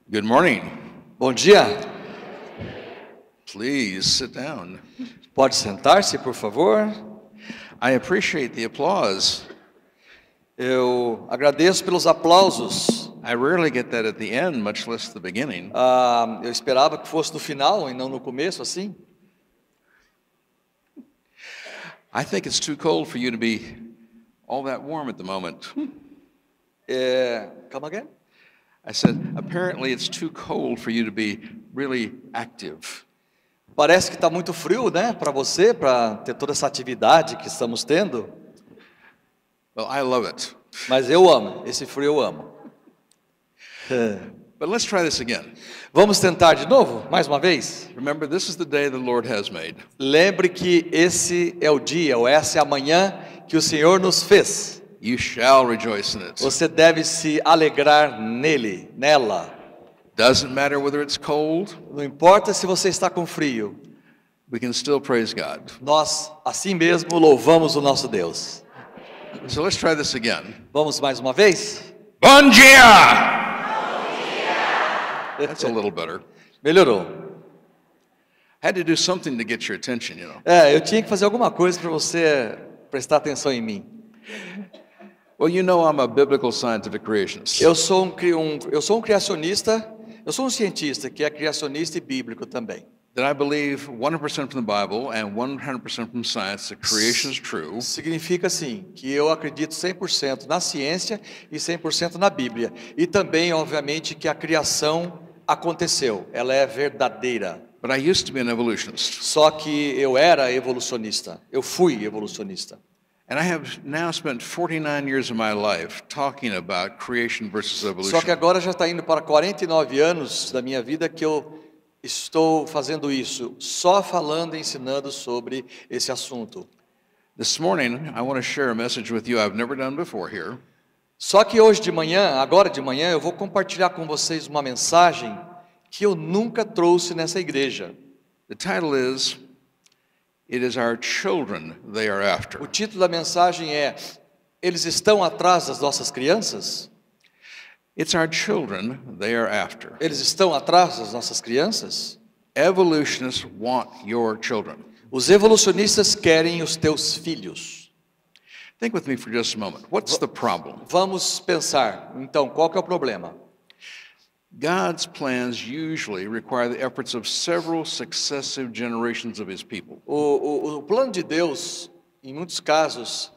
Good morning. Bom dia. Please sit down. Pode sentar-se, por favor. I appreciate the applause. Eu agradeço pelos aplausos. I rarely get that at the end, much less the beginning. Eu esperava que fosse no final e não no começo, assim. I think it's too cold for you to be all that warm at the moment. Come again? I said, apparently it's too cold for you to be really active. Parece que está muito frio, né, para você, para ter toda essa atividade que estamos tendo. Well, I love it. Mas eu amo, esse frio eu amo. But let's try this again. Vamos tentar de novo, mais uma vez? Remember, this is the day the Lord has made. Lembre que esse é o dia, ou essa é a manhã que o Senhor nos fez. You shall rejoice in it. Você deve se alegrar nele, nela. Doesn't matter whether it's cold. Não importa se você está com frio. We can still praise God. Nós, assim mesmo, louvamos o nosso Deus. So let's try this again. Vamos mais uma vez? Bom dia! That's a little better. Melhorou. Had to do something to get your attention, you know. Eu tinha que fazer alguma coisa para você prestar atenção em mim. Well, you know I'm a biblical scientific creationist. Eu sou um criacionista, eu sou um cientista que é criacionista e bíblico também. That I believe 100% from the Bible and 100% from science that creation is true. Significa assim, que eu acredito 100% na ciência e 100% na Bíblia. E também, obviamente, que a criação aconteceu, ela é verdadeira. But I used to be an evolutionist. Só que eu era evolucionista, eu fui evolucionista. And I have now spent 49 years of my life talking about creation versus evolution. Só que agora já está indo para 49 anos da minha vida que eu estou fazendo isso, só falando e ensinando sobre esse assunto. This morning, I want to share a message with you I've never done before here. Só que hoje de manhã, agora de manhã, eu vou compartilhar com vocês uma mensagem que eu nunca trouxe nessa igreja. The title is, It is our children they are after. O título da mensagem é, eles estão atrás das nossas crianças? It's our children they are after. Eles estão atrás das nossas crianças? Evolutionists want your children. Os evolucionistas querem os teus filhos. Think with me for just a moment. What's the problem? Vamos pensar, então, qual que é o problema? God's plans usually require the efforts of several successive generations of His people. O plano de Deus, em muitos casos,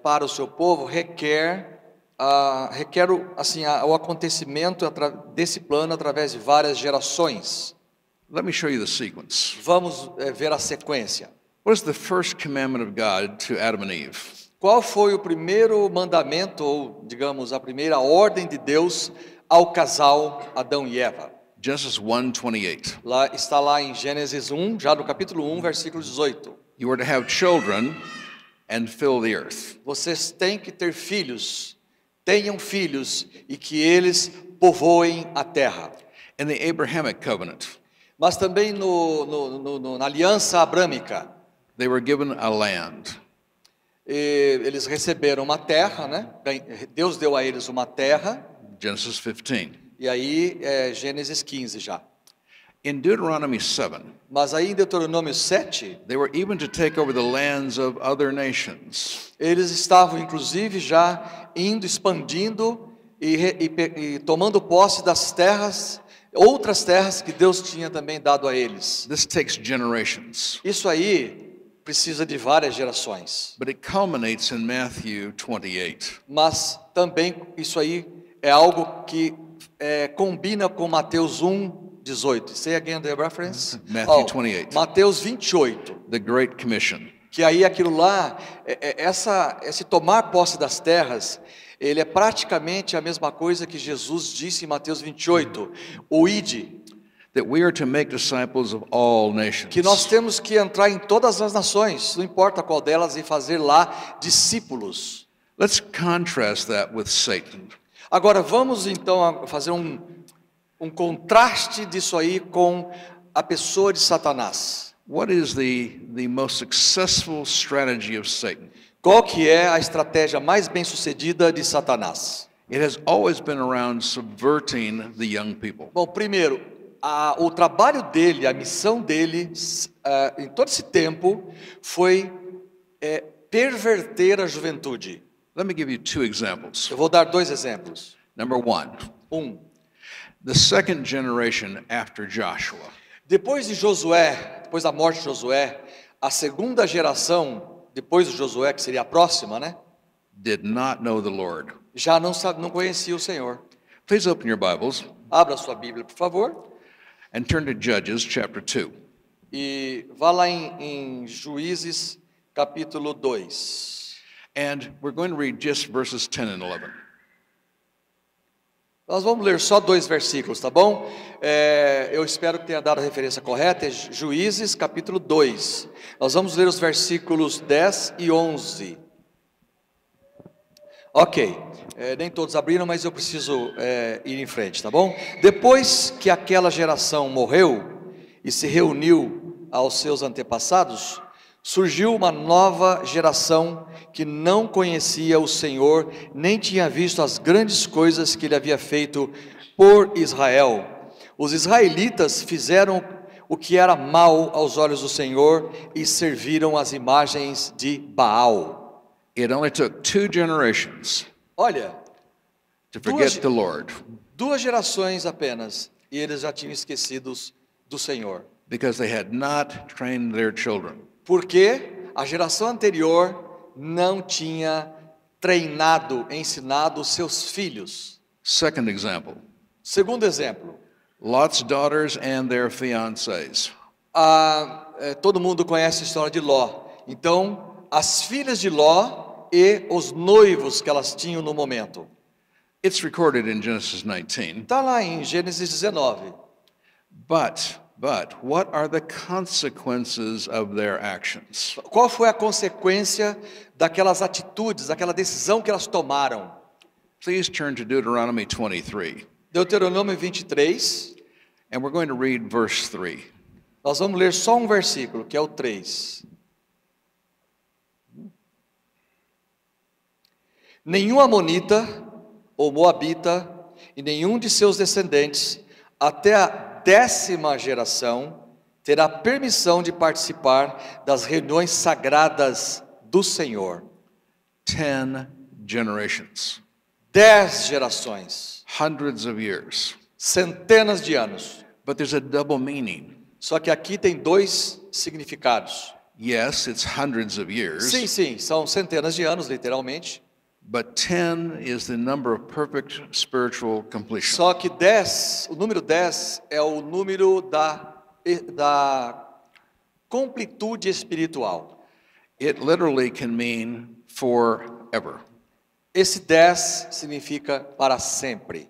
para o seu povo, requer o acontecimento desse plano através de várias gerações. Let me show you the sequence. Vamos ver a sequência. What is the first commandment of God to Adam and Eve? Qual foi o primeiro mandamento, ou digamos, a primeira ordem de Deus ao casal Adão e Eva? Genesis 1:28. Está lá em Gênesis 1, já no capítulo 1, versículo 18. You are to have children and fill the earth. Vocês têm que ter filhos, tenham filhos e que eles povoem a terra. In the Abrahamic covenant, Mas também na aliança abrâmica, they were given a land. Eles receberam uma terra, né? Deus deu a eles uma terra. Genesis 15. E aí Gênesis 15 já. In Deuteronomy 7, mas aí em Deuteronômio 7, they were even to take over the lands of other nations. Eles estavam inclusive já expandindo e tomando posse das terras, outras terras que Deus tinha também dado a eles. This takes generations. Isso aí precisa de várias gerações. But it culminates in Matthew 28. Mas também isso aí é algo que combina com Mateus 1:18. Say again the reference. Matthew 28. Mateus 28. The Great Commission. Que aí aquilo lá, esse tomar posse das terras, ele é praticamente a mesma coisa que Jesus disse em Mateus 28. O ide. That we are to make disciples of all nations. Que nós temos que entrar em todas as nações, não importa qual delas, e fazer lá discípulos. Let's contrast that with Satan. Agora vamos então fazer um contraste disso aí com a pessoa de Satanás. What is the most successful strategy of Satan? Qual que é a estratégia mais bem-sucedida de Satanás? It has always been around subverting the young people. Bom, primeiro, o trabalho dele, a missão dele, em todo esse tempo, foi perverter a juventude. Let me give you two examples. Eu vou dar dois exemplos. Number one, the second generation after Joshua Depois de Josué, depois da morte de Josué, a segunda geração, depois de Josué, que seria a próxima, né? did not know the Lord. Já não conhecia o Senhor. Please open your Bibles Abra sua Bíblia, por favor, and turn to Judges chapter 2. e vá lá em Juízes, capítulo 2. And we're going to read just verses 10 and 11. Nós vamos ler só 2 versículos, tá bom? Eu espero que tenha dado a referência correta. É Juízes, capítulo 2. Nós vamos ler os versículos 10 e 11. Ok, nem todos abriram, mas eu preciso ir em frente, tá bom? Depois que aquela geração morreu e se reuniu aos seus antepassados, surgiu uma nova geração que não conhecia o Senhor, nem tinha visto as grandes coisas que ele havia feito por Israel. Os israelitas fizeram o que era mal aos olhos do Senhor e serviram as imagens de Baal. It only took 2 generations Olha, to forget the Lord 2 gerações apenas, e eles já tinham esquecido do Senhor. because they had not trained their children. Porque a geração anterior não tinha treinado, ensinado os seus filhos. Second example, Segundo exemplo, Lot's daughters and their fiancés. Todo mundo conhece a história de Ló. Então, as filhas de Ló e os noivos que elas tinham no momento. It's recorded in Genesis 19. Está lá em Gênesis 19. But what are the consequences of their actions? Qual foi a consequência daquelas atitudes, daquela decisão que elas tomaram? Please turn to Deuteronomy 23, Deuteronômio 23, and we're going to read verse 3. nós vamos ler só um versículo, que é o 3. Nenhum amonita ou moabita e nenhum de seus descendentes, até a 10ª geração, terá permissão de participar das reuniões sagradas do Senhor. 10 generations, 10 gerações, hundreds of years. centenas de anos. But there's a double meaning. Só que aqui tem 2 significados. Yes, it's hundreds of years, Sim, são centenas de anos, literalmente. but 10 is the number of perfect spiritual completion. Só que 10, o número 10 é o número da completude espiritual. It literally can mean forever. Esse 10 significa para sempre.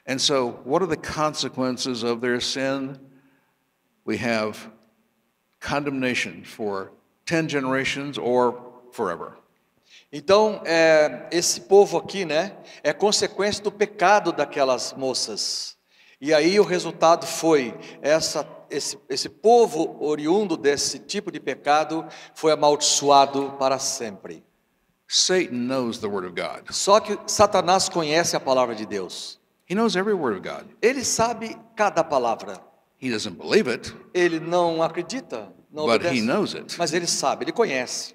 And so, what are the consequences of their sin? We have condemnation for 10 generations or forever. Então, esse povo aqui, né, é consequência do pecado daquelas moças. E aí o resultado foi, esse povo oriundo desse tipo de pecado foi amaldiçoado para sempre. Satan knows the Word of God. Só que Satanás conhece a palavra de Deus. He knows every word of God. Ele sabe cada palavra. He doesn't believe it, Ele não acredita, não but he obedece, knows it. mas ele sabe, ele conhece.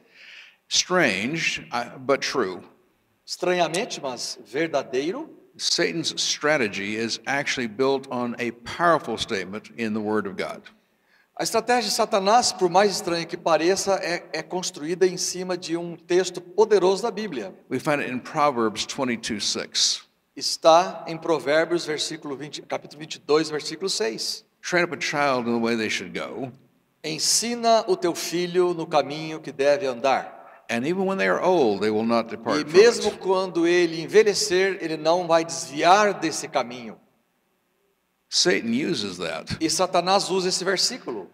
Strange, but true. Estranhamente, mas verdadeiro, Satan's strategy is actually built on a powerful statement in the Word of God. a estratégia de Satanás, por mais estranha que pareça, é construída em cima de um texto poderoso da Bíblia. We find it in Proverbs 22:6. Está em Provérbios, capítulo 22, versículo 6. Train up a child in the way they should go, Ensina o teu filho no caminho que deve andar. and even when they are old, they will not E depart from mesmo it. quando ele envelhecer, ele não vai desviar desse caminho. Satan uses that. E Satanás usa esse versículo.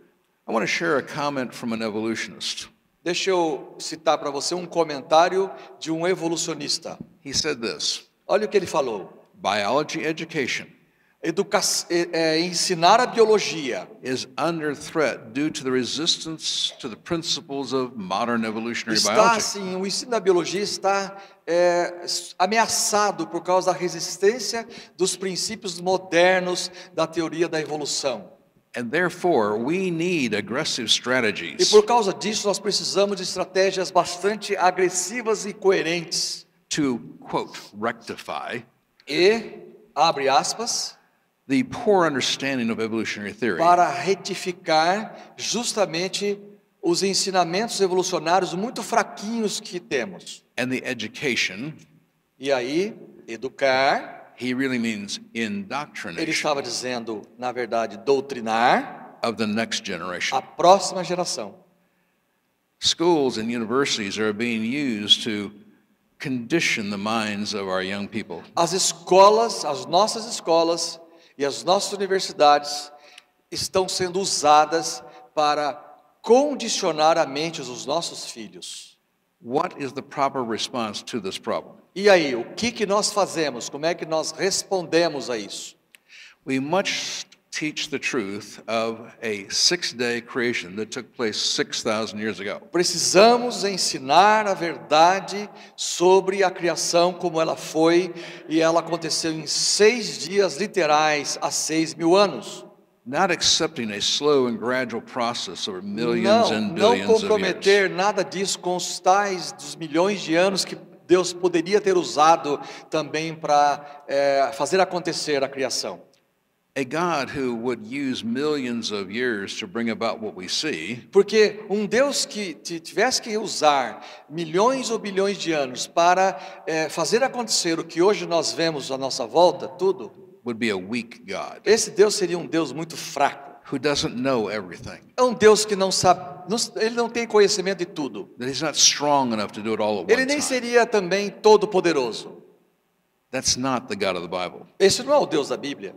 I want to share a comment from an evolutionist. Deixa eu citar para você um comentário de um evolucionista. He said this: Olha o que ele falou. biology education ensinar a biologia is under threat due to the resistance to the principles of modern evolutionary está biology. assim, o ensino da biologia está ameaçado por causa da resistência dos princípios modernos da teoria da evolução. And therefore, we need aggressive E strategies por causa disso, nós precisamos de estratégias bastante agressivas e coerentes. to, quote, rectify E, abre aspas, the poor understanding of evolutionary theory para retificar justamente os ensinamentos evolucionários muito fraquinhos que temos. and the education. E aí, educar, He really means ele indoctrination estava dizendo, na verdade, doutrinar of the next a generation. próxima geração. Schools and universities are being used to condition the minds of our young people. As escolas, as nossas escolas e as nossas universidades estão sendo usadas para condicionar a mente dos nossos filhos. What is the proper response to this problem? E aí, o que nós fazemos? Como é que nós respondemos a isso? We must teach the truth of a 6-day creation that took place 6,000 years ago. Precisamos ensinar a verdade sobre a criação como ela foi, e ela aconteceu em 6 dias literais há 6.000 anos. Not accepting a slow and gradual process over millions and Não billions of years. comprometer nada disso com os tais dos milhões de anos que Deus poderia ter usado também para fazer acontecer a criação. A God who would use millions of years to bring about what we see Porque um Deus que tivesse que usar milhões ou bilhões de anos para fazer acontecer o que hoje nós vemos à nossa volta, tudo, would be a weak God esse Deus seria um Deus muito fraco. who doesn't know everything, É um Deus que não sabe, ele não tem conhecimento de tudo. that he's not strong enough to do it all at Ele one nem time. seria também todo-poderoso. That's not the God of the Bible. Esse não é o Deus da Bíblia.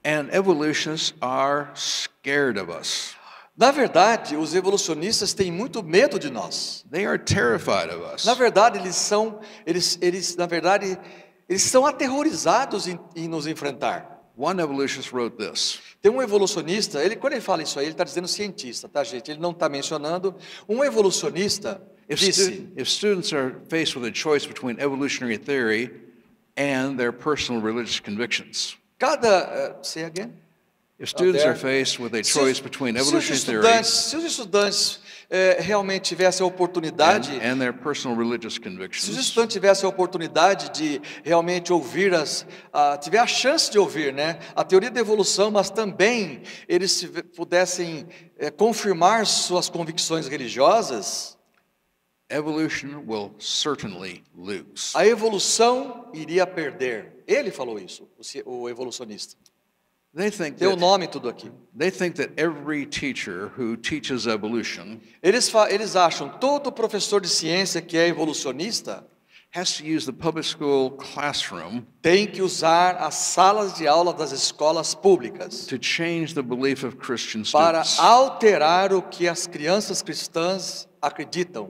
And evolutionists are scared of us. Na verdade, os evolucionistas têm muito medo de nós. They are terrified of us. Na verdade, eles estão aterrorizados em nos enfrentar. One evolutionist wrote this: Tem um evolucionista, quando ele fala isso aí, ele está dizendo cientista, tá, gente? Ele não está mencionando. Um evolucionista disse: if students are faced with a choice between evolutionary theory and their personal religious convictions, say again? if students there. are faced with a choice between Se os evolutionary theory estudantes realmente tivessem a oportunidade, and their personal religious se os convictions, estudantes tivessem a oportunidade de realmente ouvir tiver a chance de ouvir, né, a teoria da evolução, mas também eles pudessem confirmar suas convicções religiosas, evolution will certainly lose. a evolução iria perder. Ele falou isso, o evolucionista. They think Deu that, nome tudo aqui. every teacher who teaches evolution Eles acham todo professor de ciência que é evolucionista has to use the public school classroom tem que usar as salas de aula das escolas públicas to change the belief of Christian para students. alterar o que as crianças cristãs acreditam.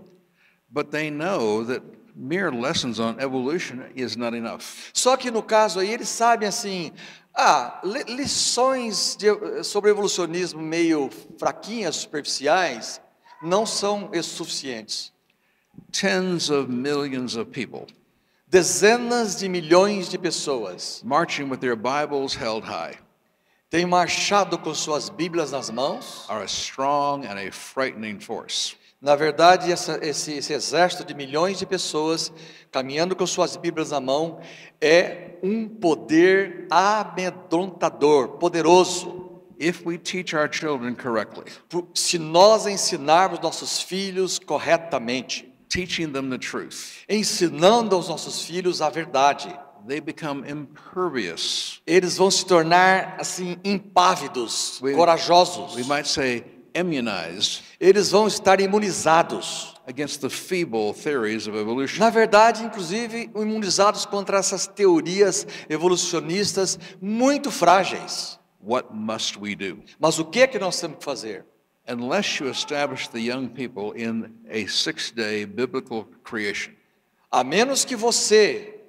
But they know that mere lessons on evolution is not enough. Só que no caso aí eles sabem assim, lições sobre evolucionismo meio fraquinhas, superficiais, não são suficientes. Tens of millions of people Dezenas de milhões de pessoas marching with their Bibles held high têm marchado com suas Bíblias nas mãos. are a strong and a frightening force. Na verdade, esse exército de milhões de pessoas caminhando com suas Bíblias na mão é um poder amedrontador, poderoso. If we teach our children correctly, Se nós ensinarmos nossos filhos corretamente, teaching them the truth, ensinando aos nossos filhos a verdade, they become impervious. eles vão se tornar assim impávidos, corajosos. We might say immunized Eles vão estar imunizados. against the feeble theories of evolution. Na verdade, inclusive, imunizados contra essas teorias evolucionistas muito frágeis. What must we do? Mas o que é que nós temos que fazer? Unless you establish the young people in a 6-day biblical creation, A menos que você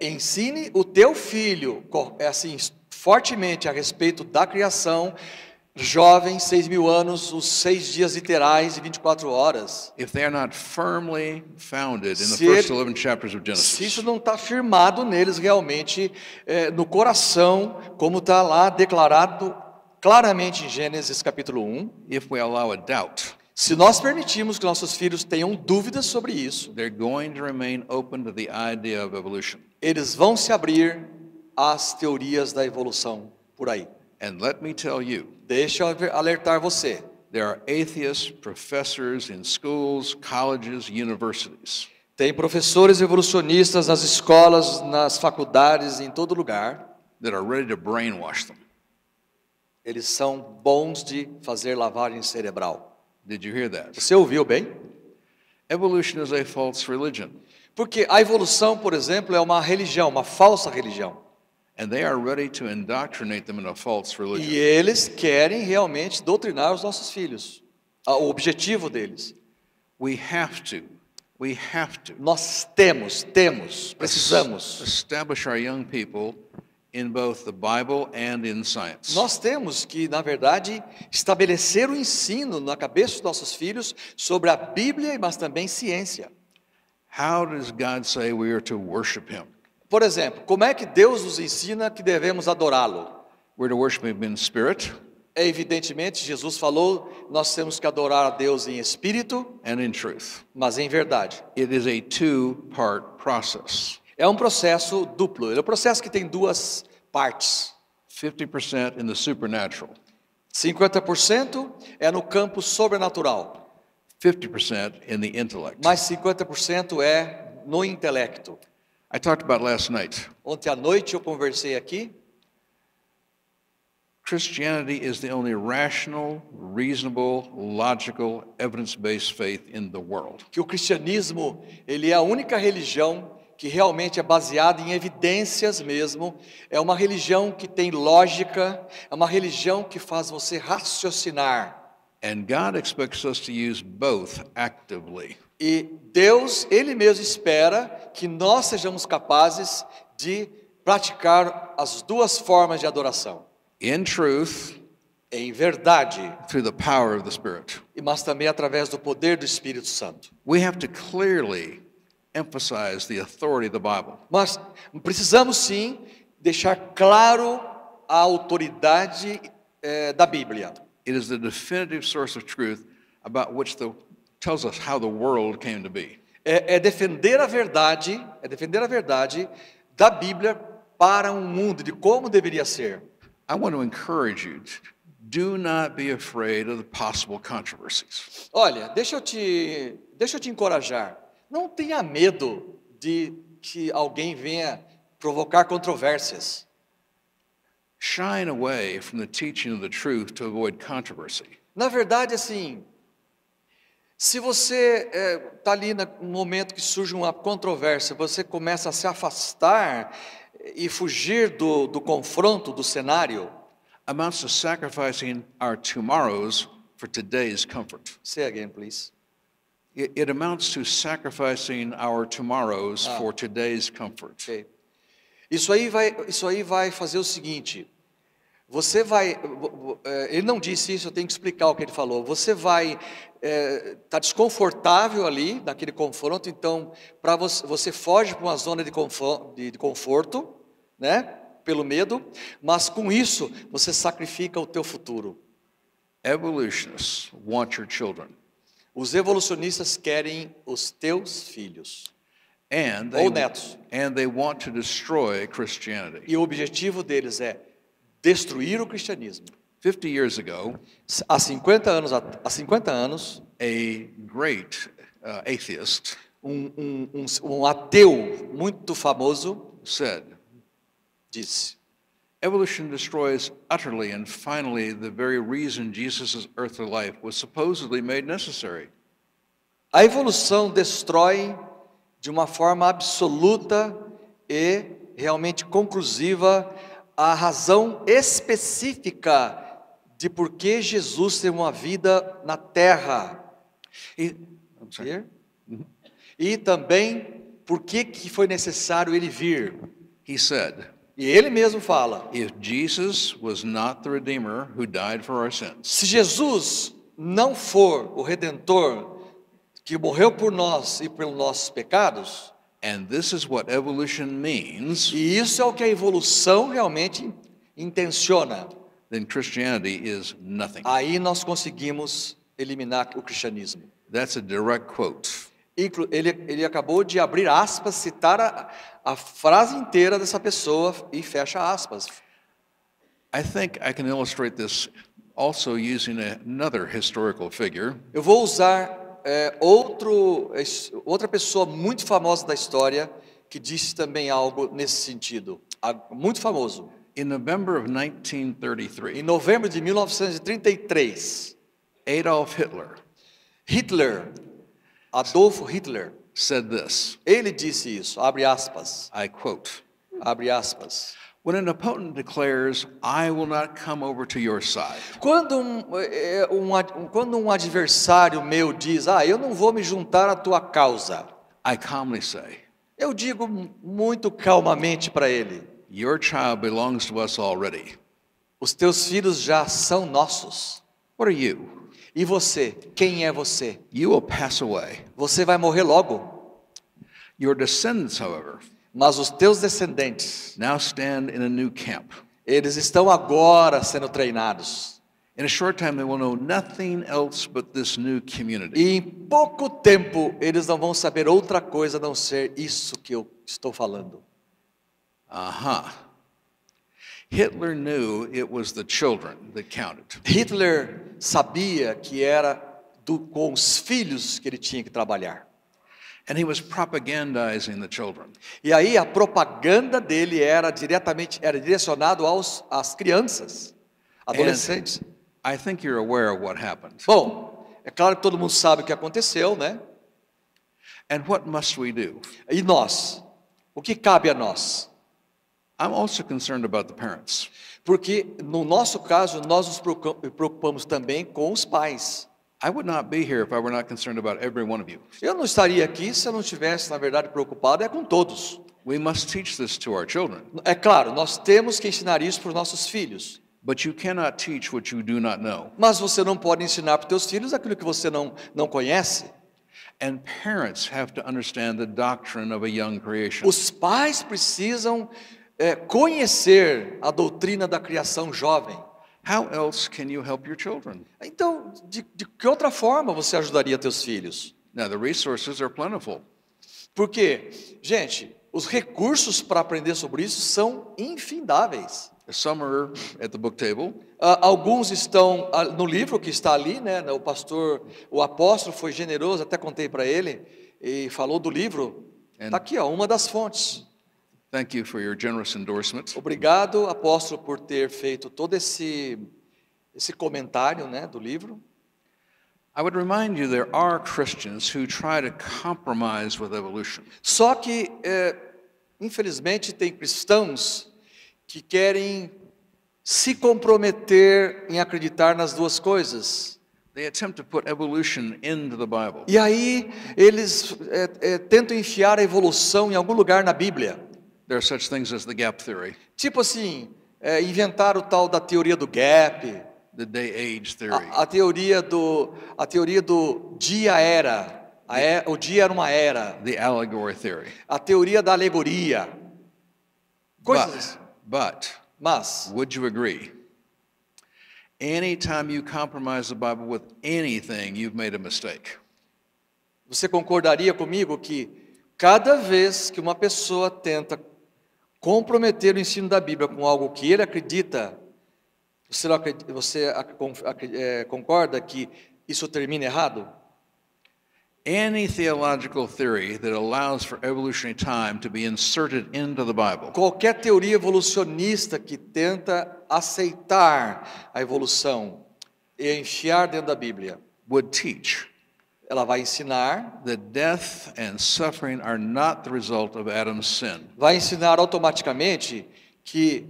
Ensine o teu filho, assim, fortemente a respeito da criação. Jovem, 6.000 anos, os 6 dias literais de 24 horas. If they are not firmly founded in the Se first ele- 11 chapters of Se Genesis, isso não está firmado neles realmente, no coração, como está lá declarado claramente em Gênesis capítulo 1, if we allow a doubt, se nós permitirmos que nossos filhos tenham dúvidas sobre isso, they're going to remain open to the idea of evolution. eles vão se abrir às teorias da evolução por aí. And let me tell you, Deixa eu alertar você. there are atheist professors in schools, colleges, universities Tem professores evolucionistas nas escolas, nas faculdades, em todo lugar. that are ready to brainwash them. Eles são bons de fazer lavagem cerebral. Did you hear that? Você ouviu bem? Evolution is a false religion, Porque a evolução, por exemplo, é uma religião, uma falsa religião. and they are ready to indoctrinate them in a false E religion. eles querem realmente doutrinar os nossos filhos. O objetivo deles. We have to Nós precisamos. establish our young people in both the Bible and in science. Nós temos que, na verdade, estabelecer o ensino na cabeça dos nossos filhos sobre a Bíblia, mas também ciência. How does God say we are to worship Him? Por exemplo, como é que Deus nos ensina que devemos adorá-lo? We're to worship Him in spirit Evidentemente, Jesus falou, nós temos que adorar a Deus em espírito, and in truth. mas em verdade. It is a two-part process. É um processo duplo, é um processo que tem duas partes. 50% in the supernatural, 50% é no campo sobrenatural, 50% in the intellect. mas 50% é no intelecto. I talked about last night. Ontem à noite eu conversei aqui. Christianity is the only rational, reasonable, logical, evidence-based faith in the world. Que o cristianismo, ele é a única religião que realmente é baseada em evidências mesmo, é uma religião que tem lógica, é uma religião que faz você raciocinar. And God expects us to use both actively. E Deus, Ele mesmo espera que nós sejamos capazes de praticar as duas formas de adoração. In truth, Em verdade, through the power of the Spirit. mas também através do poder do Espírito Santo. We have to clearly emphasize the authority of the Bible. Mas precisamos sim deixar claro a autoridade da Bíblia. It is the definitive source of truth about which tells us how the world came to be. É defender a verdade da Bíblia para um mundo, de como deveria ser. I want to encourage you, do not be afraid of the possible controversies. Olha, deixa eu te encorajar. Não tenha medo de que alguém venha provocar controvérsias. Shine away from the teaching of the truth to avoid controversy. Na verdade, assim, se você está ali no momento que surge uma controvérsia, você começa a se afastar e fugir do confronto, do cenário. Amounts to sacrificing our tomorrows for today's comfort. Say again, please. It amounts to sacrificing our tomorrows for today's comfort. Okay. Isso aí vai fazer o seguinte. Você vai, ele não disse isso, eu tenho que explicar o que ele falou. Você vai tá desconfortável ali naquele confronto, então para você foge para uma zona de conforto, né? Pelo medo, mas com isso você sacrifica o teu futuro. Evolutionists want your children. Os evolucionistas querem os teus filhos And ou netos. they want to destroy Christianity. E o objetivo deles é destruir o cristianismo. 50 years ago, Há 50 anos, a great atheist um ateu muito famoso said, disse: evolution destroys utterly and finally the very reason Jesus' earthly life was supposedly made necessary. a evolução destrói de uma forma absoluta e realmente conclusiva a razão específica de por que Jesus teve uma vida na terra. I'm sorry. E também por que foi necessário ele vir. He said, E ele mesmo fala: if Jesus was not the Redeemer who died for our sins, se Jesus não for o Redentor que morreu por nós e pelos nossos pecados, and this is what evolution means, e isso é o que a evolução realmente intenciona, then Christianity is nothing. aí nós conseguimos eliminar o cristianismo. That's a direct quote. Ele acabou de abrir aspas, citar a frase inteira dessa pessoa e fecha aspas. I think I can illustrate this also using another historical figure, Eu vou usar outra pessoa muito famosa da história que disse também algo nesse sentido, muito famoso. in November of Em 1933, novembro de 1933, Adolf Hitler Adolfo Hitler, said this, ele disse isso, abre aspas, I quote, abre aspas. when an opponent declares, I will not come over to your side, Quando um adversário meu diz, eu não vou me juntar à tua causa, I calmly say, eu digo muito calmamente para ele, your child belongs to us already. os teus filhos já são nossos. What are you? E você, quem é você? You will pass away. Você vai morrer logo, Your descendants, however, mas os teus descendentes, now stand in a new camp. eles estão agora sendo treinados. In a short time, they will know nothing else but this new community. E em pouco tempo, eles não vão saber outra coisa a não ser isso que eu estou falando. Hitler knew it was the children that counted. Hitler sabia que era com os filhos que ele tinha que trabalhar. And he was propagandizing the children. E aí a propaganda dele era direcionado às crianças, adolescentes. I think you're aware of what happened. Bom, é claro que todo mundo sabe o que aconteceu, né? And what must we do? E nós? O que cabe a nós? I'm also concerned about the parents. Porque no nosso caso, nós nos preocupamos também com os pais. I would not be here if I were not concerned about every one of you. Eu não estaria aqui se eu não estivesse, na verdade, preocupado com todos. We must teach this to our children. É claro, nós temos que ensinar isso para os nossos filhos. But you cannot teach what you do not know. Mas você não pode ensinar para os teus filhos aquilo que você não conhece. And parents have to understand the doctrine of a young creation. Os pais precisam conhecer a doutrina da criação jovem. How else can you help your children? Então, de que outra forma você ajudaria teus filhos? Now, the resources are plentiful. Porque, gente, os recursos para aprender sobre isso são infindáveis. Some are at the book table. Alguns estão no livro que está ali, né? O apóstolo foi generoso, até contei para ele, e falou do livro. Está aqui, uma das fontes. Thank you for your generous endorsement. Obrigado, apóstolo, por ter feito todo esse comentário, né, do livro. I would remind you there are Christians who try to compromise with evolution. Só que, infelizmente, tem cristãos que querem se comprometer em acreditar nas duas coisas. They attempt to put evolution into the Bible. E aí eles tentam enfiar a evolução em algum lugar na Bíblia. There are such things as the gap theory, Tipo assim, inventar o tal da teoria do gap, the day-age theory. a teoria do dia-era, o dia era uma era, The allegory theory. a teoria da alegoria, coisas. But Mas, would you agree? Anytime you compromise the Bible with anything, you've made a mistake. você concordaria comigo que cada vez que uma pessoa tenta comprometer o ensino da Bíblia com algo que ele acredita, você concorda que isso termina errado? Any theological theory that allows for evolutionary time to be inserted into the Bible Qualquer teoria evolucionista que tenta aceitar a evolução e enfiar dentro da Bíblia, would teach ela vai ensinar, that death and suffering are not the result of Adam's sin. vai ensinar automaticamente que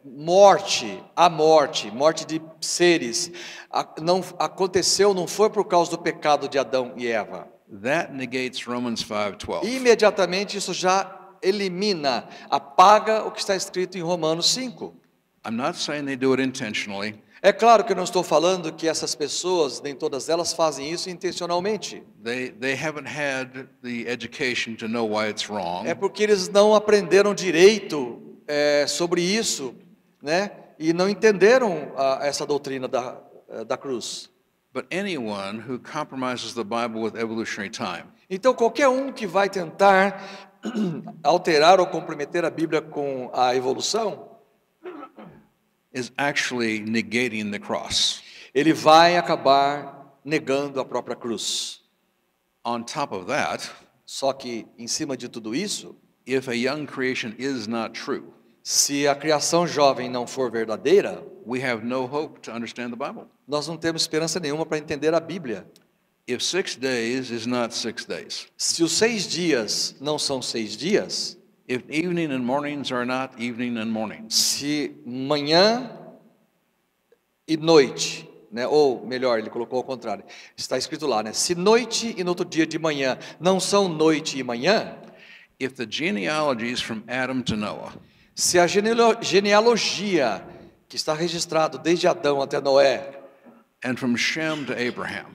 morte de seres, não aconteceu, não foi por causa do pecado de Adão e Eva. that negates Romans 5:12. imediatamente isso já elimina, apaga o que está escrito em Romanos 5. I'm not saying they do it intentionally. É claro que eu não estou falando que essas pessoas, nem todas elas, fazem isso intencionalmente. They haven't had the education to know why it's wrong. É porque eles não aprenderam direito sobre isso, né? E não entenderam essa doutrina da cruz. But anyone who compromises the Bible with evolutionary time Então, qualquer um que vai tentar alterar ou comprometer a Bíblia com a evolução, is actually negating the cross. ele vai acabar negando a própria cruz. On top of that, Só que, em cima de tudo isso, if a young creation is not true, se a criação jovem não for verdadeira, we have no hope to understand the Bible. nós não temos esperança nenhuma para entender a Bíblia. If 6 days is not 6 days, Se os 6 dias não são 6 dias, if evening and mornings are not evening and mornings, se manhã e noite, né, ou melhor, ele colocou ao contrário, está escrito lá, né, se noite e no outro dia de manhã não são noite e manhã, if the genealogies from Adam to Noah se a genealogia que está registrado desde Adão até Noé, and from Shem to Abraham,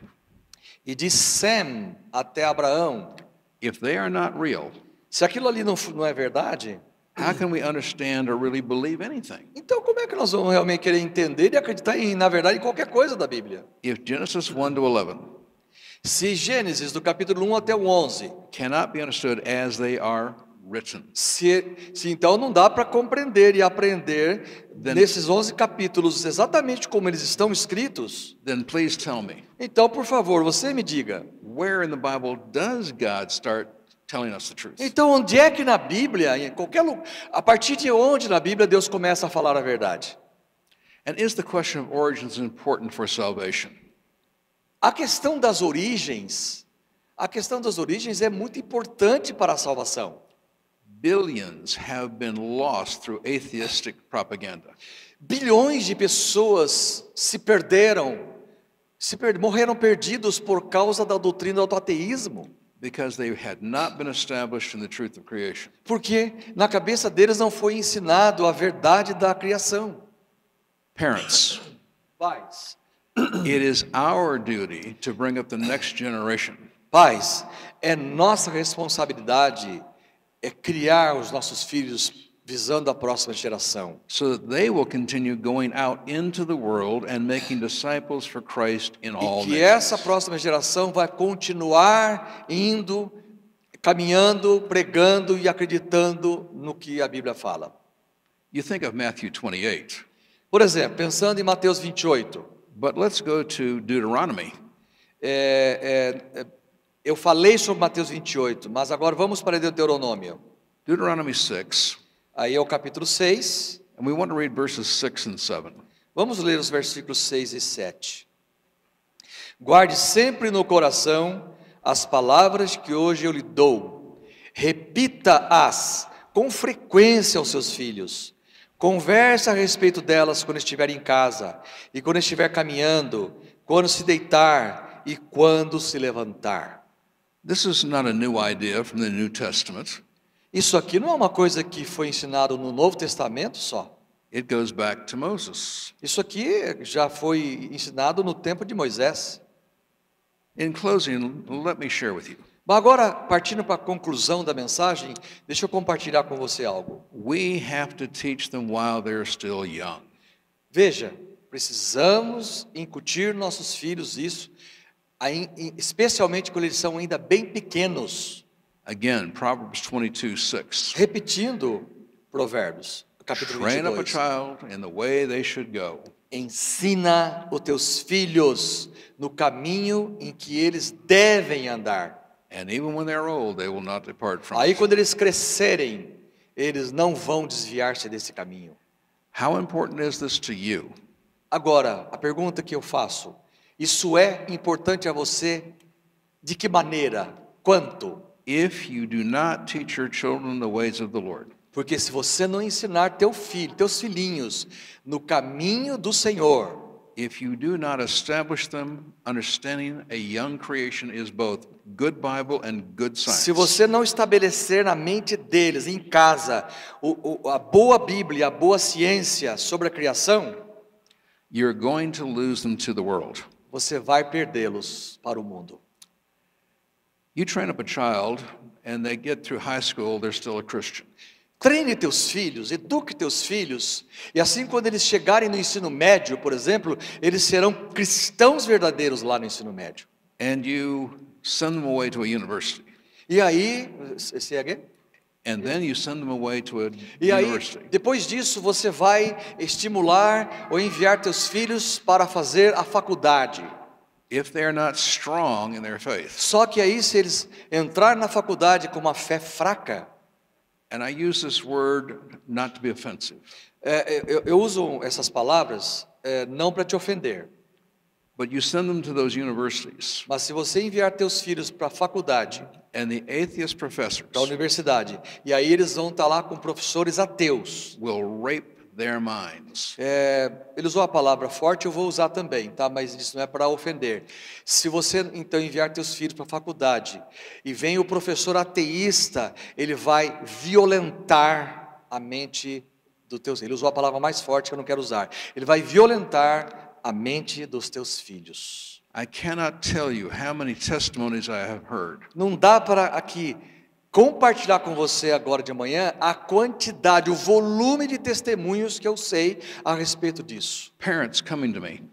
e de Sem até Abraão, if they are not real, se aquilo ali não é verdade, how can we understand or really believe anything? então como é que nós vamos realmente querer entender e acreditar na verdade, em qualquer coisa da Bíblia? If Genesis 1 to 11 Se Gênesis, do capítulo 1 até o 11, cannot be understood as they are written, se então não dá para compreender e aprender nesses 11 capítulos exatamente como eles estão escritos, then please tell me, então, por favor, você me diga, where in the Bible does God start telling us the truth? então onde é que na Bíblia, em qualquer lugar, a partir de onde na Bíblia Deus começa a falar a verdade? And is the question of origins important for salvation? A questão das origens é muito importante para a salvação. Billions have been lost through atheistic propaganda. Bilhões de pessoas morreram perdidos por causa da doutrina do ateísmo, Because they had not been established in the truth of creation. porque na cabeça deles não foi ensinado a verdade da criação. Parents, Pais, it is our duty to bring up the next generation é nossa responsabilidade criar os nossos filhos visando a próxima geração, so that they will continue going out into the world and making disciples for Christ in all e que nations. essa próxima geração vai continuar indo, caminhando, pregando e acreditando no que a Bíblia fala. You think of Matthew 28, Por exemplo, pensando em Mateus 28, but let's go to Deuteronomy. Eu falei sobre Mateus 28, mas agora vamos para Deuteronômio. Deuteronomy 6, Aí é o capítulo 6, and we want to read verses 6 and 7. vamos ler os versículos 6 e 7. Guarde sempre no coração as palavras que hoje eu lhe dou. Repita-as com frequência aos seus filhos. Converse a respeito delas quando estiver em casa, e quando estiver caminhando, quando se deitar e quando se levantar. This is not a new idea from the New Testament. Isso aqui não é uma coisa que foi ensinado no Novo Testamento só. It goes back to Moses. Isso aqui já foi ensinado no tempo de Moisés. In closing, let me share with you. Mas agora, partindo para a conclusão da mensagem, deixa eu compartilhar com você algo. We have to teach them while they're still young. Veja, precisamos incutir nossos filhos isso, especialmente quando eles são ainda bem pequenos. Again, Proverbs 22:6. Repetindo Provérbios, capítulo Train up a 22. child in the way they should go. Ensina os teus filhos no caminho em que eles devem andar. And even when they're old, they will not depart from Aí it. quando eles crescerem, eles não vão desviar-se desse caminho. How important is this to you? Agora, a pergunta que eu faço, isso é importante a você de que maneira? Quanto? If you do not teach your children the ways of the Lord, Porque se você não ensinar teus filhinhos no caminho do Senhor, if you do not establish them understanding a young creation is both good Bible and good Se science, você não estabelecer na mente deles, em casa, a boa Bíblia, a boa ciência sobre a criação, you're going to lose them to the world. você vai perdê-los para o mundo. You train up a child and they get through high school, they're still a Christian. Treine teus filhos, eduque teus filhos, e assim quando eles chegarem no ensino médio, por exemplo, eles serão cristãos verdadeiros lá no ensino médio. And you send them away to a university. E aí, say again? And then you send them away to a E aí, university. depois disso, você vai estimular ou enviar teus filhos para fazer a faculdade. If they're not strong in their faith, Só que aí, se eles entrarem na faculdade com uma fé fraca, and I use this word not to be offensive, eu uso essas palavras não para te ofender, but you send them to those universities, mas se você enviar teus filhos para a faculdade, and the atheist professors para a universidade, e aí eles vão estar lá com professores ateus. will rape their minds. Ele usou a palavra forte, eu vou usar também, tá? Mas isso não é para ofender. Se você então enviar teus filhos para a faculdade e vem o professor ateísta, ele vai violentar a mente dos teus. Ele usou a palavra mais forte que eu não quero usar. Ele vai violentar a mente dos teus filhos. I cannot tell you how many testimonies I have heard Não dá para aqui compartilhar com você agora de manhã a quantidade, o volume de testemunhos que eu sei a respeito disso. parents coming to me,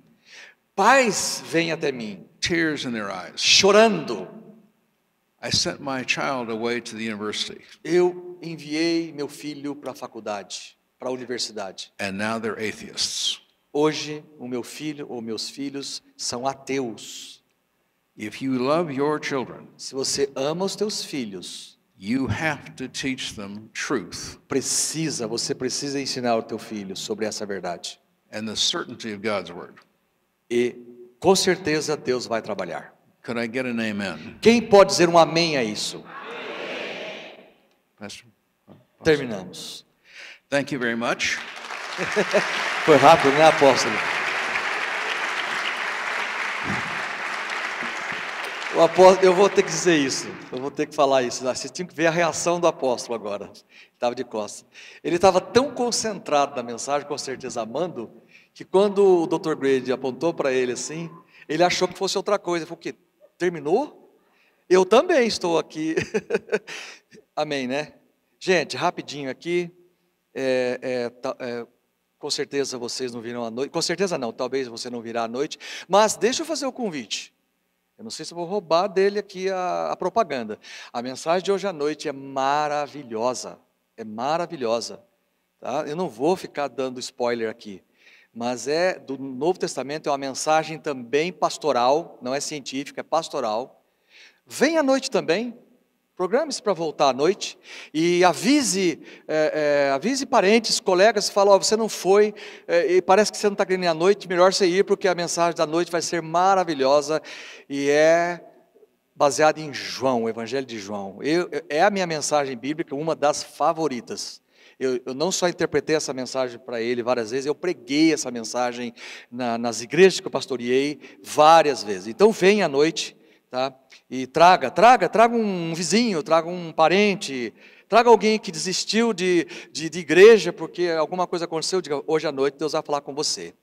Pais vêm até mim, tears in their eyes. chorando. I sent my child away to the university, Eu enviei meu filho para a faculdade, para a universidade. and now they're atheists. Hoje, o meu filho ou meus filhos são ateus. If you love your children, Se você ama os teus filhos, you have to teach them truth você precisa ensinar o teu filho sobre essa verdade. and the certainty of God's word. E com certeza Deus vai trabalhar. Could I get an amen? Quem pode dizer um amém a isso? Pastor? Terminamos. Thank you very much. Foi rápido, né, apóstolo? O apóstolo, eu vou ter que dizer isso, eu vou ter que falar isso. Vocês tinham que ver a reação do apóstolo agora. Estava de costas. Ele estava tão concentrado na mensagem, com certeza amando, que quando o Dr. Grady apontou para ele assim, ele achou que fosse outra coisa. Ele falou: o quê? Terminou? Eu também estou aqui. Amém, né? Gente, rapidinho aqui. Com certeza vocês não virão à noite. Com certeza não, talvez você não virá à noite. Mas deixa eu fazer o convite. Eu não sei se eu vou roubar dele aqui a propaganda. A mensagem de hoje à noite é maravilhosa. É maravilhosa. Tá? Eu não vou ficar dando spoiler aqui. Mas é do Novo Testamento, é uma mensagem também pastoral, não é científica, é pastoral. Vem à noite também. Programe-se para voltar à noite e avise parentes, colegas, fala: ó, você não foi, e parece que você não está querendo ir à noite, melhor você ir, porque a mensagem da noite vai ser maravilhosa e é baseada em João, o Evangelho de João. É a minha mensagem bíblica, uma das favoritas. Eu não só interpretei essa mensagem para ele várias vezes, eu preguei essa mensagem nas igrejas que eu pastoreei várias vezes. Então venha à noite. Tá? E traga um vizinho, traga um parente, traga alguém que desistiu de igreja porque alguma coisa aconteceu. Diga: hoje à noite Deus vai falar com você.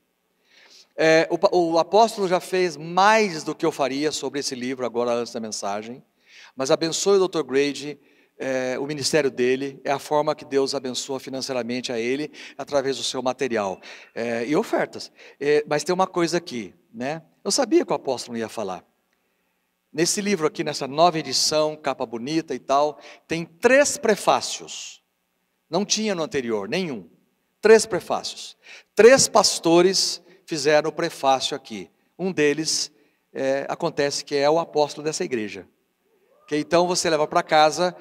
O apóstolo já fez mais do que eu faria sobre esse livro agora antes da mensagem, mas abençoe o Dr. Grady, o ministério dele, é a forma que Deus abençoa financeiramente a ele, através do seu material e ofertas. Mas tem uma coisa aqui, né? Eu sabia que o apóstolo ia falar. Nesse livro aqui, nessa nova edição, capa bonita e tal, tem 3 prefácios. Não tinha no anterior, nenhum. 3 prefácios. 3 pastores fizeram o prefácio aqui. Um deles, acontece que é o apóstolo dessa igreja. Que então você leva para casa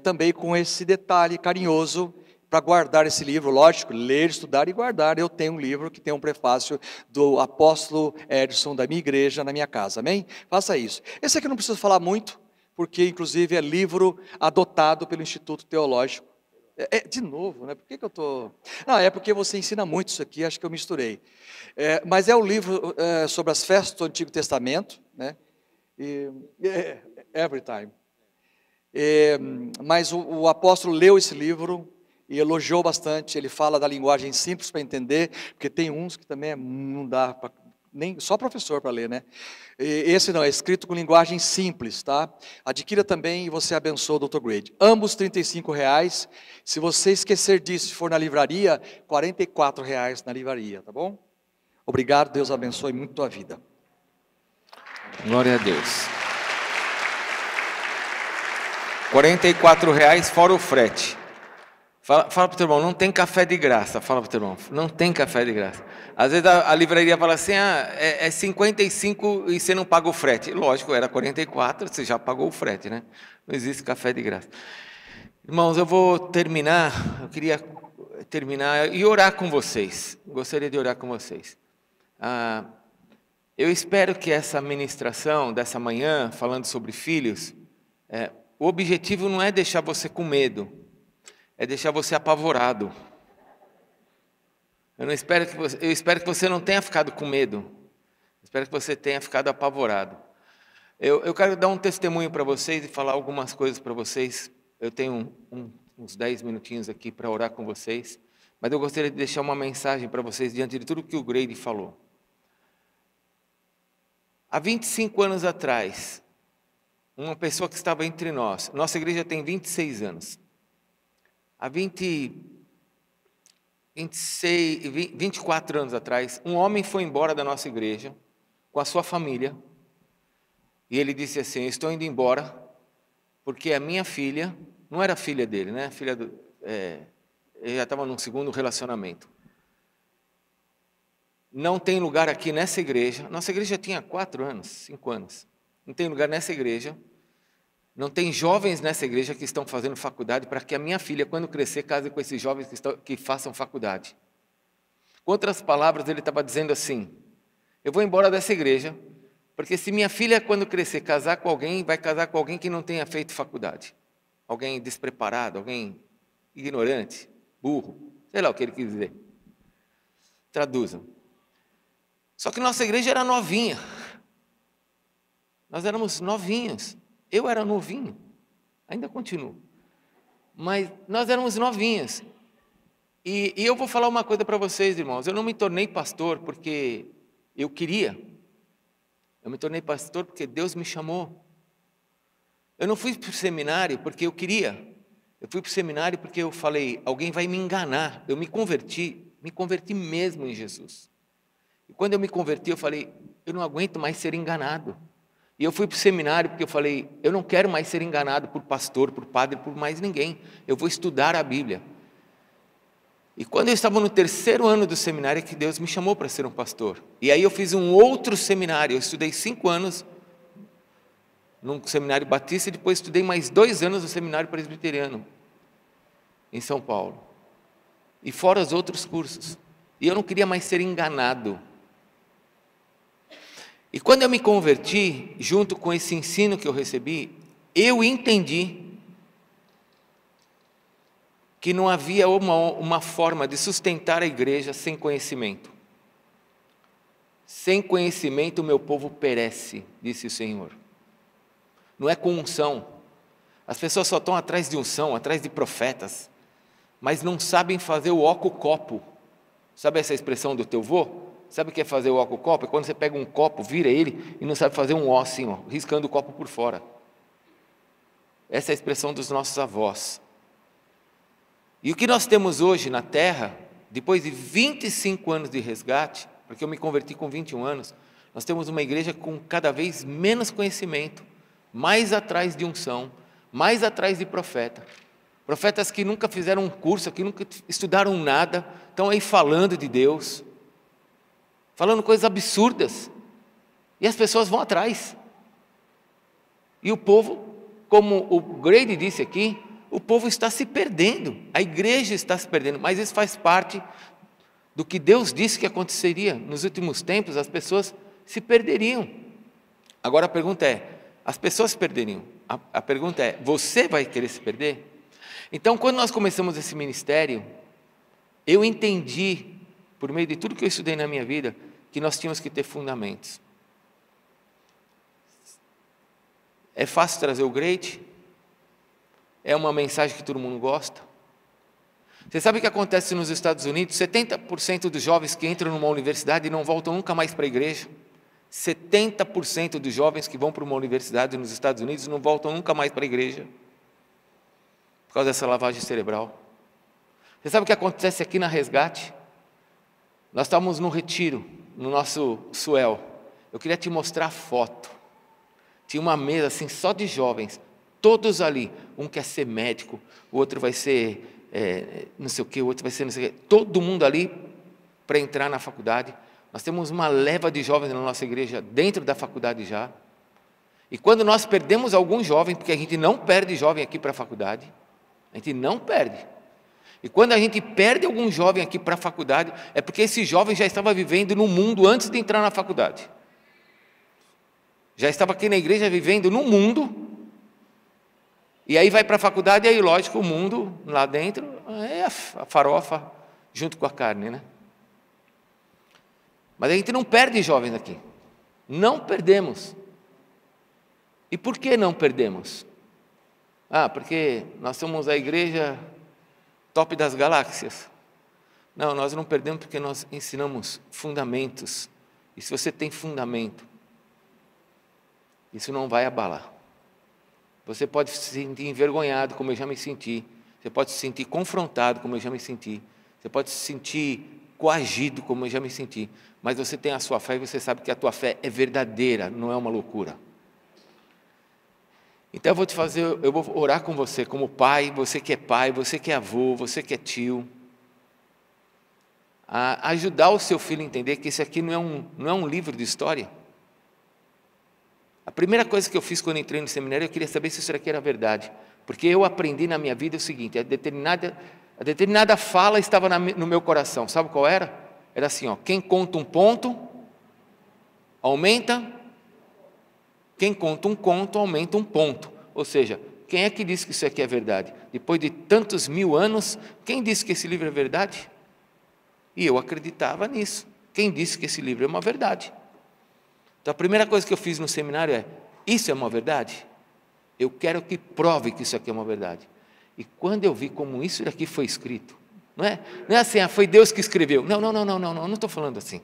também com esse detalhe carinhoso, para guardar esse livro, lógico, ler, estudar e guardar. Eu tenho um livro que tem um prefácio do apóstolo Edson da minha igreja na minha casa, amém? Faça isso. Esse aqui eu não preciso falar muito, porque inclusive é livro adotado pelo Instituto Teológico. De novo, né? Por que eu estou... Não, é porque você ensina muito isso aqui, acho que eu misturei. Mas é o livro sobre as festas do Antigo Testamento, né? every time. Mas o apóstolo leu esse livro e elogiou bastante. Ele fala da linguagem simples para entender, porque tem uns que também não dá para nem só professor para ler, né? Esse não, é escrito com linguagem simples, tá? Adquira também e você abençoa o Dr. Grade. Ambos R$35. Se você esquecer disso, se for na livraria, R$44 na livraria, tá bom? Obrigado, Deus abençoe muito a tua vida. Glória a Deus. R$44 fora o frete. Fala para o teu irmão, não tem café de graça. Fala para o teu irmão, não tem café de graça. Às vezes a livraria fala assim, é 55 e você não paga o frete. Lógico, era 44, você já pagou o frete, né? Não existe café de graça. Irmãos, eu vou terminar, eu queria terminar e orar com vocês. Gostaria de orar com vocês. Eu espero que essa ministração dessa manhã, falando sobre filhos, o objetivo não é deixar você com medo, é deixar você apavorado. Eu espero que você não tenha ficado com medo. Eu espero que você tenha ficado apavorado. Eu quero dar um testemunho para vocês e falar algumas coisas para vocês. Eu tenho uns 10 minutinhos aqui para orar com vocês, mas eu gostaria de deixar uma mensagem para vocês diante de tudo que o Grady falou. Há 25 anos atrás, uma pessoa que estava entre nós, nossa igreja tem 26 anos. Há 24 anos atrás, um homem foi embora da nossa igreja com a sua família e ele disse assim, estou indo embora porque a minha filha, não era filha dele, né? Ele já estava num segundo relacionamento. Não tem lugar aqui nessa igreja, nossa igreja tinha 5 anos, não tem lugar nessa igreja, não tem jovens nessa igreja que estão fazendo faculdade para que a minha filha, quando crescer, case com esses jovens que façam faculdade. Com outras palavras, ele estava dizendo assim, eu vou embora dessa igreja, porque se minha filha, quando crescer, casar com alguém, vai casar com alguém que não tenha feito faculdade. Alguém despreparado, alguém ignorante, burro, sei lá o que ele quis dizer. Traduzam. Só que nossa igreja era novinha. Nós éramos novinhos. Eu era novinho, ainda continuo. Mas nós éramos novinhos. E eu vou falar uma coisa para vocês, irmãos. Eu não me tornei pastor porque eu queria. Eu me tornei pastor porque Deus me chamou. Eu não fui para o seminário porque eu queria. Eu fui para o seminário porque eu falei, alguém vai me enganar. Eu me converti mesmo em Jesus. E quando eu me converti, eu falei, eu não aguento mais ser enganado. E eu fui para o seminário porque eu falei, eu não quero mais ser enganado por pastor, por padre, por mais ninguém. Eu vou estudar a Bíblia. E quando eu estava no 3º ano do seminário, é que Deus me chamou para ser um pastor. E aí eu fiz um outro seminário. Eu estudei 5 anos num seminário batista e depois estudei mais 2 anos no seminário presbiteriano, em São Paulo. E fora os outros cursos. E eu não queria mais ser enganado. E quando eu me converti, junto com esse ensino que eu recebi, eu entendi que não havia uma forma de sustentar a igreja sem conhecimento. Sem conhecimento o meu povo perece, disse o Senhor. Não é com unção. As pessoas só estão atrás de unção, atrás de profetas, mas não sabem fazer o óculo-copo. Sabe essa expressão do teu vô? Sabe o que é fazer o óculo-copo? É quando você pega um copo, vira ele e não sabe fazer um ó assim, ó, riscando o copo por fora. Essa é a expressão dos nossos avós. E o que nós temos hoje na terra, depois de 25 anos de resgate, porque eu me converti com 21 anos, nós temos uma igreja com cada vez menos conhecimento, mais atrás de unção, mais atrás de profeta. Profetas que nunca fizeram um curso, que nunca estudaram nada, estão aí falando de Deus, falando coisas absurdas, e as pessoas vão atrás. E o povo, como o Grady disse aqui, o povo está se perdendo, a igreja está se perdendo, mas isso faz parte do que Deus disse que aconteceria. Nos últimos tempos, as pessoas se perderiam. Agora a pergunta é, as pessoas se perderiam, a pergunta é, você vai querer se perder? Então, quando nós começamos esse ministério, eu entendi, por meio de tudo que eu estudei na minha vida, que nós tínhamos que ter fundamentos. É fácil trazer o great? É uma mensagem que todo mundo gosta? Você sabe o que acontece nos Estados Unidos? 70% dos jovens que entram numa universidade não voltam nunca mais para a igreja. 70% dos jovens que vão para uma universidade nos Estados Unidos não voltam nunca mais para a igreja, por causa dessa lavagem cerebral. Você sabe o que acontece aqui na Resgate? Nós estávamos num retiro, no nosso Suel. Eu queria te mostrar a foto. Tinha uma mesa assim, só de jovens, todos ali. Um quer ser médico, o outro vai ser não sei o quê, o outro vai ser não sei o quê. Todo mundo ali para entrar na faculdade. Nós temos uma leva de jovens na nossa igreja dentro da faculdade já. E quando nós perdemos algum jovem, porque a gente não perde jovem aqui para a faculdade, a gente não perde. E quando a gente perde algum jovem aqui para a faculdade, é porque esse jovem já estava vivendo no mundo antes de entrar na faculdade. Já estava aqui na igreja vivendo no mundo, e aí vai para a faculdade, e aí lógico, o mundo lá dentro é a farofa junto com a carne, né? Mas a gente não perde jovens aqui, não perdemos. E por que não perdemos? Porque nós somos a igreja top das galáxias. Não, nós não perdemos porque nós ensinamos fundamentos, e se você tem fundamento, isso não vai abalar. Você pode se sentir envergonhado, como eu já me senti. Você pode se sentir confrontado, como eu já me senti. Você pode se sentir coagido, como eu já me senti. Mas você tem a sua fé e você sabe que a tua fé é verdadeira, não é uma loucura. Então eu vou orar com você como pai, você que é avô, você que é tio. A ajudar o seu filho a entender que esse aqui não é um livro de história. A primeira coisa que eu fiz quando entrei no seminário, eu queria saber se isso aqui era verdade. Porque eu aprendi na minha vida o seguinte, a determinada fala estava no meu coração. Sabe qual era? Era assim, quem conta um ponto, aumenta. Quem conta um conto, aumenta um ponto. Ou seja, quem é que disse que isso aqui é verdade? Depois de tantos 1000 anos, quem disse que esse livro é verdade? E eu acreditava nisso. Quem disse que esse livro é uma verdade? Então, a primeira coisa que eu fiz no seminário é, isso é uma verdade? Eu quero que prove que isso aqui é uma verdade. E quando eu vi como isso daqui foi escrito, não é assim, foi Deus que escreveu. Não estou falando assim.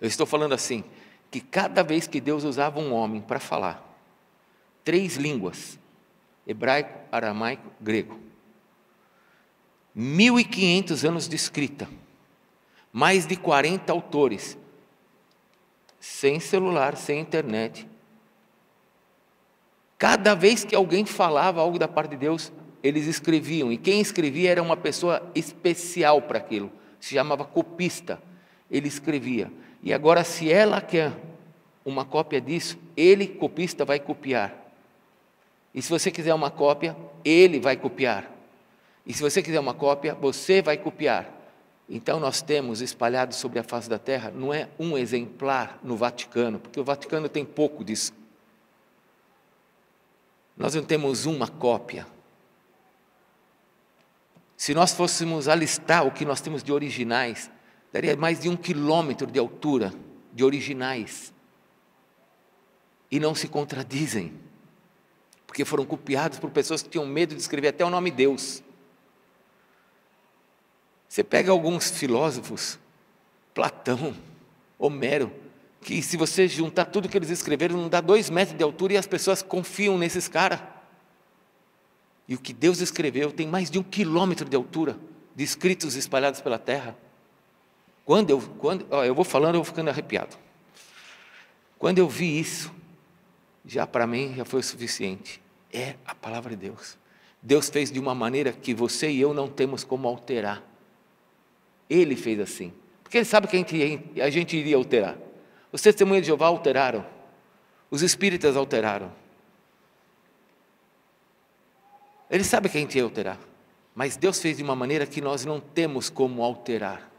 Eu estou falando assim, que cada vez que Deus usava um homem para falar 3 línguas, hebraico, aramaico, grego, 1500 anos de escrita, mais de 40 autores, sem celular, sem internet. Cada vez que alguém falava algo da parte de Deus, eles escreviam, e quem escrevia era uma pessoa especial para aquilo, se chamava copista, ele escrevia. E agora, se ela quer uma cópia disso, ele, copista, vai copiar. E se você quiser uma cópia, ele vai copiar. E se você quiser uma cópia, você vai copiar. Então nós temos espalhado sobre a face da terra, não é um exemplar no Vaticano, porque o Vaticano tem pouco disso. Nós não temos uma cópia. Se nós fôssemos alistar o que nós temos de originais, daria mais de 1 quilômetro de altura de originais. E não se contradizem, porque foram copiados por pessoas que tinham medo de escrever até o nome Deus. Você pega alguns filósofos, Platão, Homero, que se você juntar tudo que eles escreveram, não dá 2 metros de altura e as pessoas confiam nesses caras. E o que Deus escreveu tem mais de 1 quilômetro de altura, de escritos espalhados pela terra. Eu vou falando, eu vou ficando arrepiado. Quando eu vi isso, já para mim já foi o suficiente. É a palavra de Deus. Deus fez de uma maneira que você e eu não temos como alterar. Ele fez assim, porque Ele sabe que a gente iria alterar. Os testemunhos de Jeová alteraram, os espíritas alteraram. Ele sabe que a gente ia alterar, mas Deus fez de uma maneira que nós não temos como alterar,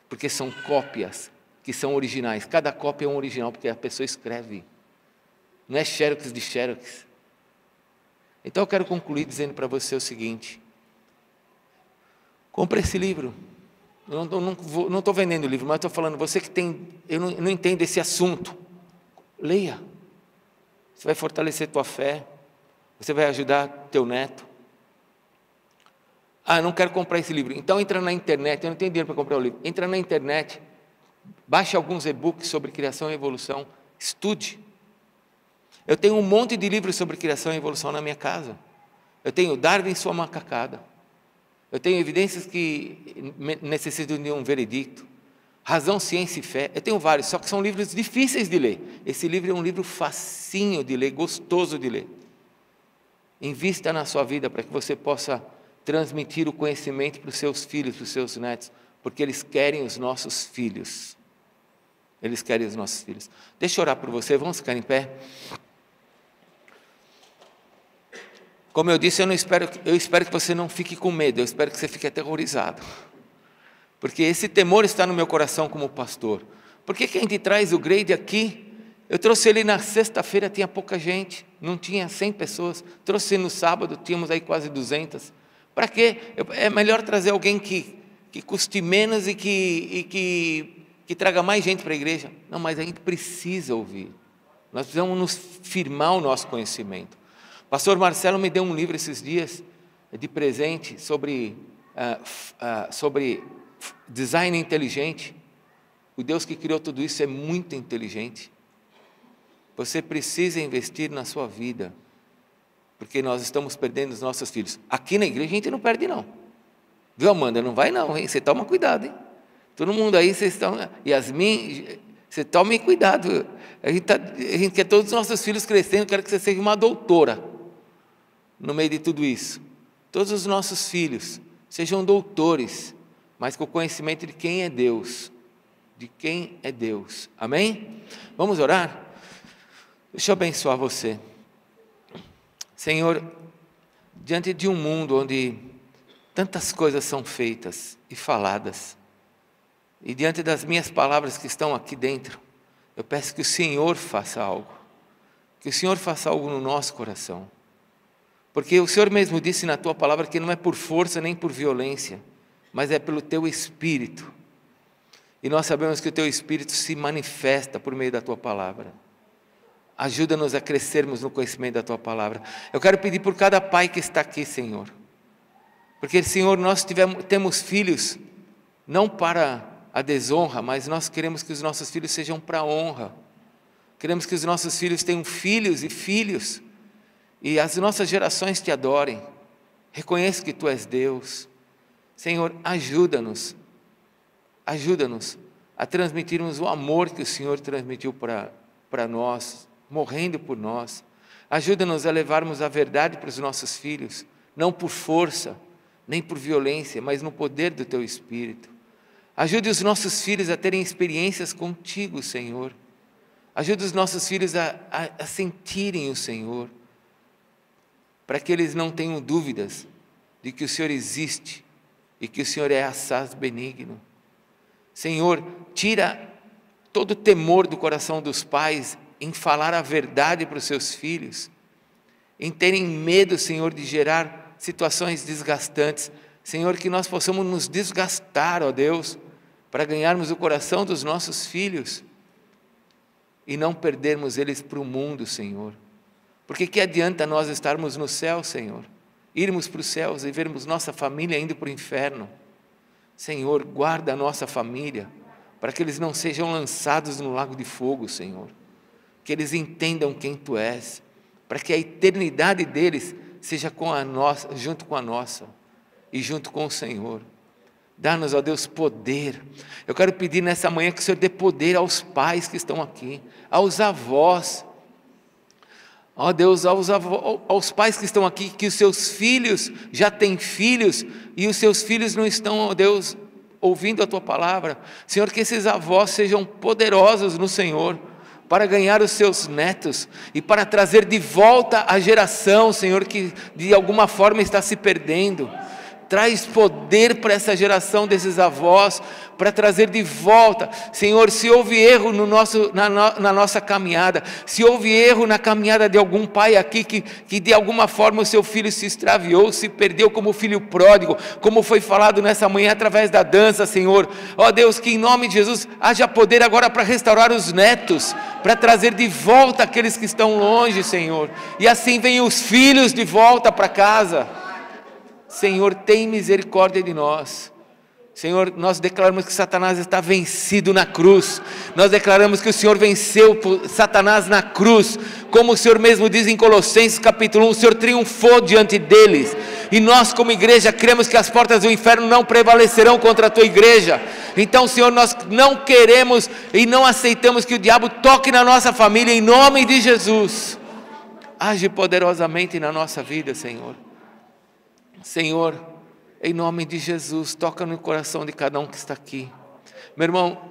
porque são cópias que são originais. Cada cópia é um original, porque a pessoa escreve, não é xerox de xerox. Então eu quero concluir dizendo para você o seguinte: compre esse livro. Eu não estou vendendo o livro, mas estou falando, você que não entende esse assunto, leia. Você vai fortalecer tua fé. Você vai ajudar teu neto. Ah, não quero comprar esse livro. Então entra na internet. Eu não tenho dinheiro para comprar o livro. Entra na internet. Baixe alguns e-books sobre criação e evolução. Estude. Eu tenho um monte de livros sobre criação e evolução na minha casa. Eu tenho Darwin e sua macacada. Eu tenho evidências que necessitam de um veredicto. Razão, Ciência e Fé. Eu tenho vários, só que são livros difíceis de ler. Esse livro é um livro facinho de ler, gostoso de ler. Invista na sua vida para que você possa transmitir o conhecimento para os seus filhos, para os seus netos, porque eles querem os nossos filhos. Eles querem os nossos filhos. Deixa eu orar por você, vamos ficar em pé. Como eu disse, eu espero que você não fique com medo, eu espero que você fique aterrorizado. Porque esse temor está no meu coração como pastor. Por que a gente traz o Grade aqui? Eu trouxe ele na sexta-feira, tinha pouca gente, não tinha 100 pessoas. Trouxe ele no sábado, tínhamos aí quase 200. Para quê? É melhor trazer alguém que custe menos e que traga mais gente para a igreja. Não, mas a gente precisa ouvir. Nós precisamos nos firmar o nosso conhecimento. Pastor Marcelo me deu um livro esses dias de presente sobre design inteligente. O Deus que criou tudo isso é muito inteligente. Você precisa investir na sua vida, porque nós estamos perdendo os nossos filhos. Aqui na igreja a gente não perde não. Viu, Amanda? Não vai não, hein? Você toma cuidado, hein? Todo mundo aí, vocês estão... Yasmin, você tome cuidado. A gente quer todos os nossos filhos crescendo, quero que você seja uma doutora no meio de tudo isso. Todos os nossos filhos sejam doutores, mas com o conhecimento de quem é Deus. De quem é Deus. Amém? Vamos orar? Deixa eu abençoar você. Senhor, diante de um mundo onde tantas coisas são feitas e faladas, e diante das minhas palavras que estão aqui dentro, eu peço que o Senhor faça algo. Que o Senhor faça algo no nosso coração. Porque o Senhor mesmo disse na tua palavra que não é por força nem por violência, mas é pelo teu Espírito. E nós sabemos que o teu Espírito se manifesta por meio da tua palavra. Ajuda-nos a crescermos no conhecimento da tua palavra. Eu quero pedir por cada pai que está aqui, Senhor. Porque, Senhor, nós temos filhos, não para a desonra, mas nós queremos que os nossos filhos sejam para a honra. Queremos que os nossos filhos tenham filhos e filhos, e as nossas gerações te adorem. Reconheça que tu és Deus. Senhor, ajuda-nos a transmitirmos o amor que o Senhor transmitiu para nós, morrendo por nós. Ajuda-nos a levarmos a verdade para os nossos filhos, não por força, nem por violência, mas no poder do teu Espírito. Ajude os nossos filhos a terem experiências contigo, Senhor. Ajude os nossos filhos a sentirem o Senhor, para que eles não tenham dúvidas de que o Senhor existe e que o Senhor é assaz benigno. Senhor, tira todo o temor do coração dos pais em falar a verdade para os seus filhos, em terem medo, Senhor, de gerar situações desgastantes. Senhor, que nós possamos nos desgastar, ó Deus, para ganharmos o coração dos nossos filhos e não perdermos eles para o mundo, Senhor. Porque que adianta nós estarmos no céu, Senhor, irmos para os céus e vermos nossa família indo para o inferno? Senhor, guarda a nossa família, para que eles não sejam lançados no lago de fogo, Senhor. Que eles entendam quem Tu és, para que a eternidade deles seja junto com a nossa e junto com o Senhor. Dá-nos, ó Deus, poder. Eu quero pedir nessa manhã que o Senhor dê poder aos pais que estão aqui, aos avós. Ó Deus, aos pais que estão aqui, que os seus filhos já têm filhos e os seus filhos não estão, ó Deus, ouvindo a Tua palavra. Senhor, que esses avós sejam poderosos no Senhor, para ganhar os seus netos e para trazer de volta a geração, Senhor, que de alguma forma está se perdendo. Traz poder para essa geração desses avós, para trazer de volta. Senhor, se houve erro na nossa caminhada, se houve erro na caminhada de algum pai aqui, que de alguma forma o seu filho se extraviou, se perdeu como filho pródigo, como foi falado nessa manhã através da dança, Senhor. Ó Deus, que em nome de Jesus haja poder agora para restaurar os netos, para trazer de volta aqueles que estão longe, Senhor. E assim venham os filhos de volta para casa. Senhor, tem misericórdia de nós. Senhor, nós declaramos que Satanás está vencido na cruz. Nós declaramos que o Senhor venceu Satanás na cruz. Como o Senhor mesmo diz em Colossenses capítulo 1, o Senhor triunfou diante deles. E nós como igreja cremos que as portas do inferno não prevalecerão contra a tua igreja. Então, Senhor, nós não queremos e não aceitamos que o diabo toque na nossa família, em nome de Jesus. Age poderosamente na nossa vida, Senhor. Senhor, em nome de Jesus, toca no coração de cada um que está aqui. Meu irmão,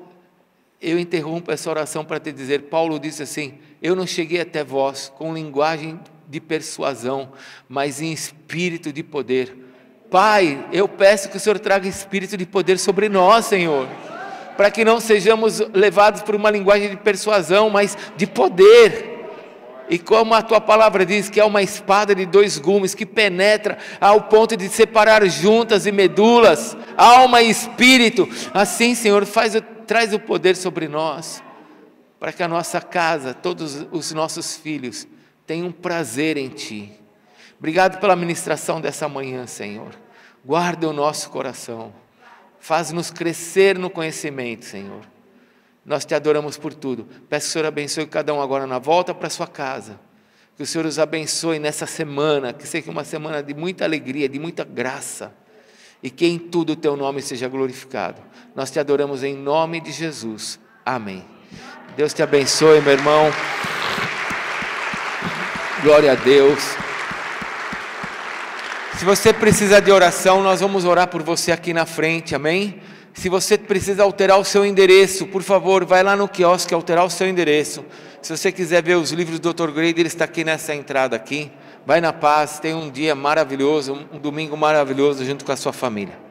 eu interrompo essa oração para te dizer, Paulo disse assim, eu não cheguei até vós com linguagem de persuasão, mas em espírito de poder. Pai, eu peço que o Senhor traga espírito de poder sobre nós, Senhor, para que não sejamos levados por uma linguagem de persuasão, mas de poder. E como a tua palavra diz que é uma espada de 2 gumes que penetra ao ponto de separar juntas e medulas, alma e espírito, assim, Senhor, traz o poder sobre nós, para que a nossa casa, todos os nossos filhos tenham prazer em Ti. Obrigado pela ministração dessa manhã, Senhor. Guarda o nosso coração, faz-nos crescer no conhecimento, Senhor. Nós te adoramos por tudo. Peço que o Senhor abençoe cada um agora na volta para sua casa. Que o Senhor os abençoe nessa semana, que seja uma semana de muita alegria, de muita graça. E que em tudo o teu nome seja glorificado. Nós te adoramos em nome de Jesus. Amém. Deus te abençoe, meu irmão. Glória a Deus. Se você precisa de oração, nós vamos orar por você aqui na frente, amém? Se você precisa alterar o seu endereço, por favor, vai lá no quiosque alterar o seu endereço. Se você quiser ver os livros do Dr. Grade, ele está aqui nessa entrada aqui. Vai na paz, tenha um dia maravilhoso, um domingo maravilhoso junto com a sua família.